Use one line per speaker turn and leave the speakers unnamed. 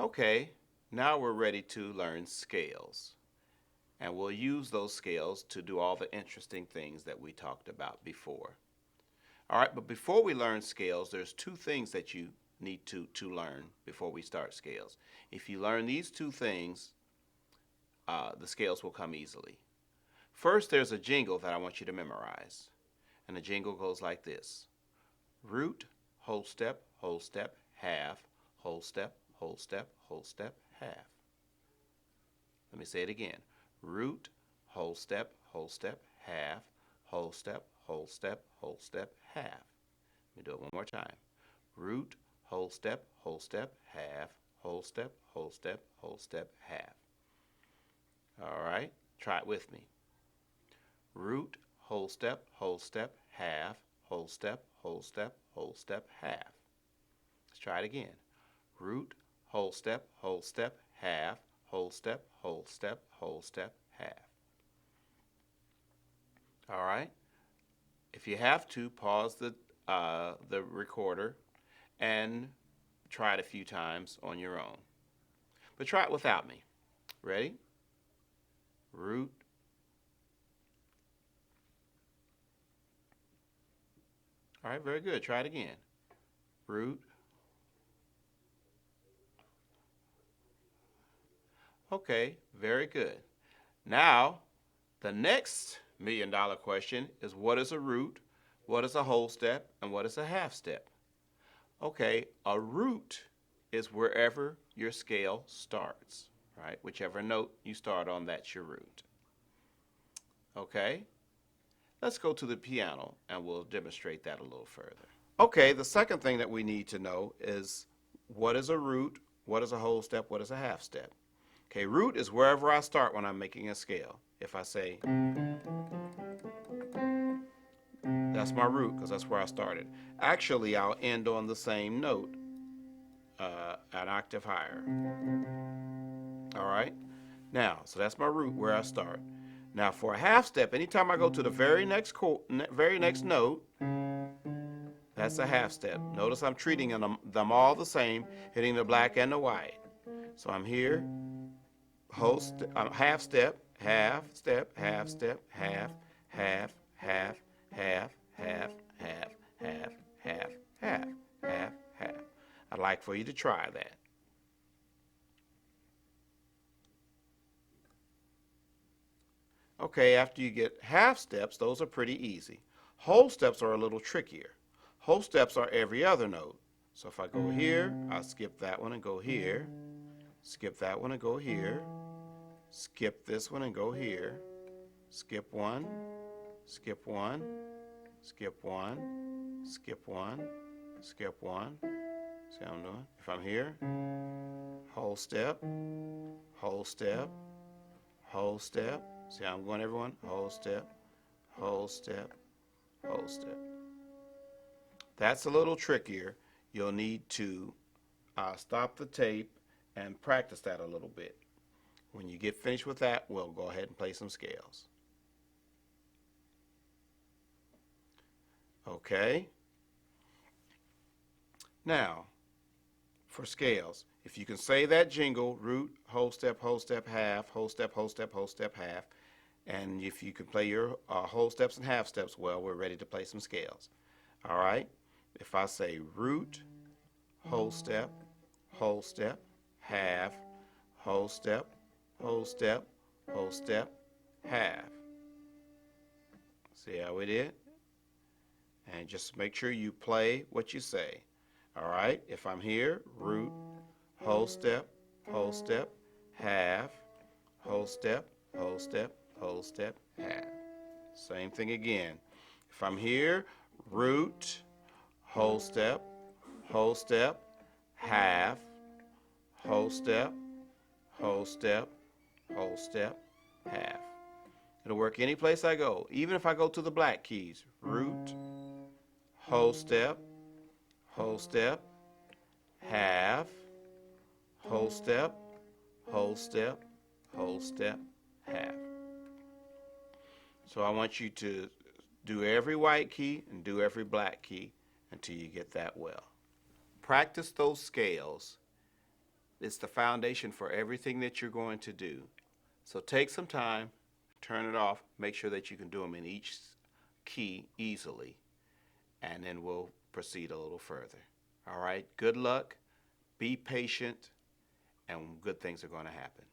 Okay, now we're ready to learn scales. And we'll use those scales to do all the interesting things that we talked about before. All right, but before we learn scales, there's two things that you need to learn before we start scales. If you learn these two things, the scales will come easily. First, there's a jingle that I want you to memorize. And the jingle goes like this: root, whole step, half, whole step, half. Let me say it again. Root, whole step, half, whole step, half. Let me do it one more time. Root, whole step, half, whole step, half. All right, try it with me. Root, whole step, half, whole step, half. Let's try it again. Root, whole step, half, whole step, half. All right. If you have to, pause the recorder and try it a few times on your own. But try it without me. Ready? Root. All right, very good. Try it again. Root. Okay, very good. Now, the next $1,000,000 question is, what is a root, what is a whole step, and what is a half step? Okay, a root is wherever your scale starts, right? Whichever note you start on, that's your root. Okay, let's go to the piano and we'll demonstrate that a little further. Okay, the second thing that we need to know is, what is a root, what is a whole step, what is a half step? Okay, root is wherever I start when I'm making a scale. If I say, that's my root because that's where I started. Actually, I'll end on the same note, an octave higher. All right? Now, so that's my root where I start. Now, for a half step, anytime I go to the very next note, that's a half step. Notice I'm treating them all the same, hitting the black and the white. So I'm here, half step, half step, half step, half, half, half, half, half, half, half, half, half, half, half. I'd like for you to try that. Okay, after you get half steps, those are pretty easy. Whole steps are a little trickier. Whole steps are every other note. So if I go here, I'll skip that one and go here. Skip that one and go here. Skip this one and go here. Skip one. Skip one. Skip one. Skip one. Skip one. See how I'm doing? If I'm here, whole step, whole step, whole step. See how I'm going, everyone? Whole step, whole step, whole step. That's a little trickier. You'll need to stop the tape and practice that a little bit. When you get finished with that, we'll go ahead and play some scales. Okay. Now, for scales, if you can say that jingle, root, whole step, half, whole step, half, and if you can play your whole steps and half steps well, we're ready to play some scales. All right? If I say root, whole step, half, whole step, half. See how we did? And just make sure you play what you say. All right? If I'm here, root, whole step, half, whole step, half. Same thing again. If I'm here, root, whole step, half, whole step, half. It'll work any place I go. Even if I go to the black keys, root, whole step, half, whole step, half. So I want you to do every white key and do every black key until you get that well. Practice those scales It's the foundation for everything that you're going to do. So take some time, turn it off, make sure that you can do them in each key easily, and then we'll proceed a little further. All right, good luck, be patient, and good things are going to happen.